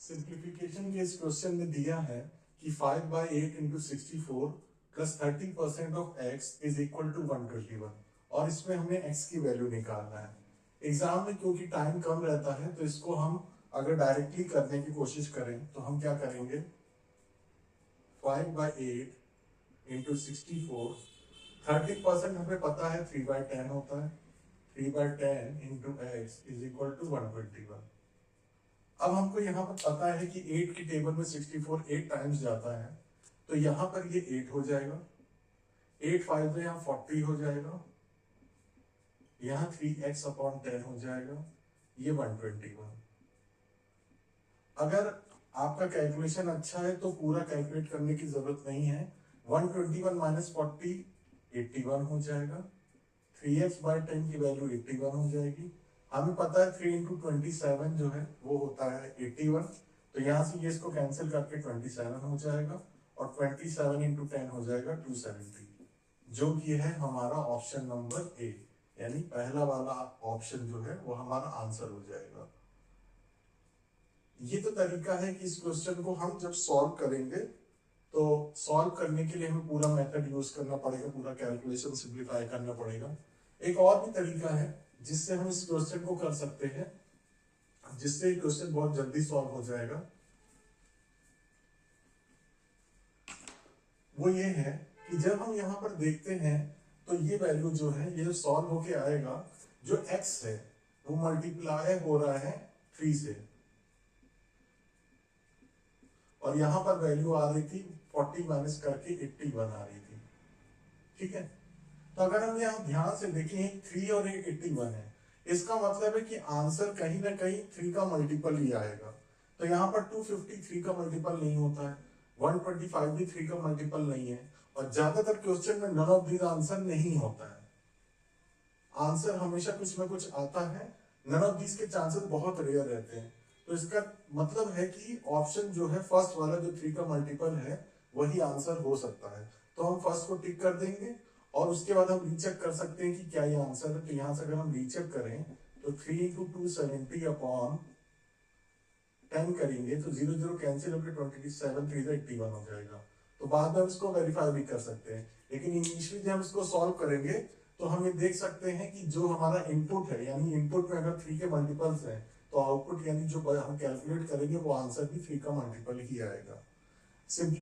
Simplification के इस question में दिया है कि 5/8 into 64 plus 30% of x is equal to 121 और इसमें हमें x की वैल्यू निकालना है। एग्जाम में क्योंकि टाइम कम रहता है तो इसको हम अगर डायरेक्टली करने की कोशिश करें तो हम क्या करेंगे, 5/8 इंटू 64, 30% हमें पता है 3/10 होता है, 3/10 into x is equal to 121। अब हमको यहाँ पर पता है कि 8 की टेबल में 64 8 टाइम्स जाता है, तो यहाँ पर ये 8 हो जाएगा, 8 5 में यहाँ 40 हो जाएगा, यहाँ 3x/10 हो जाएगा, ये 121। अगर आपका कैलकुलेशन अच्छा है तो पूरा कैलकुलेट करने की जरूरत नहीं है। 121 माइनस 40 81 हो जाएगा, 3x/10 की वैल्यू 81 हो जाएगी। हमें पता है 3 इंटू 27 जो है वो होता है 81, तो यहाँ से ये इसको कैंसिल करके 27 हो जाएगा और 27 इंटू 10 हो जाएगा 270, जो कि है हमारा ऑप्शन नंबर ए, यानी पहला वाला ऑप्शन जो है वो हमारा आंसर हो जाएगा। ये तो तरीका है कि इस क्वेश्चन को हम जब सॉल्व करेंगे तो सॉल्व करने के लिए हमें पूरा मेथड यूज करना पड़ेगा, पूरा कैलकुलेशन सिंप्लीफाई करना पड़ेगा। एक और भी तरीका है जिससे हम इस क्वेश्चन को कर सकते हैं, जिससे क्वेश्चन बहुत जल्दी सॉल्व हो जाएगा। वो ये है कि जब हम यहाँ पर देखते हैं तो ये वैल्यू जो है ये सॉल्व होके आएगा, जो x है वो मल्टीप्लाई हो रहा है 3 से, और यहां पर वैल्यू आ रही थी 40 माइनस करके 81 आ रही थी। ठीक है, तो अगर हम यहाँ ध्यान से देखें 3 और 81 है, इसका मतलब है कि आंसर कहीं ना कहीं 3 का मल्टीपल ही आएगा। तो यहाँ पर 253 का मल्टीपल नहीं होता है, 125 भी 3 का मल्टीपल नहीं है, और ज्यादातर क्वेश्चन में नन ऑफ दीज आंसर नहीं होता है। आंसर हमेशा कुछ ना कुछ आता है, नन ऑफ दीज के चांसेस बहुत रेयर रहते हैं। तो इसका मतलब है कि ऑप्शन जो है फर्स्ट वाला जो 3 का मल्टीपल है वही आंसर हो सकता है। तो हम फर्स्ट को टिक कर देंगे और उसके बाद हम रीचेक कर सकते हैं कि क्या ये आंसर है। तो यहां से अगर हम रीचेक करें तो 3 इंटू 270/10 करेंगे तो 0 0 कैंसिल होकर 27 3 81 हो जाएगा। तो बाद में हम इसको वेरीफाई भी कर सकते हैं, लेकिन इनिशियली जब हम इसको सॉल्व करेंगे तो हम ये देख सकते हैं कि जो हमारा इनपुट है, यानी इनपुट में अगर 3 के मल्टीपल्स हैं तो आउटपुट यानी जो हम कैलकुलेट करेंगे वो आंसर भी 3 का मल्टीपल ही आएगा। सिंपली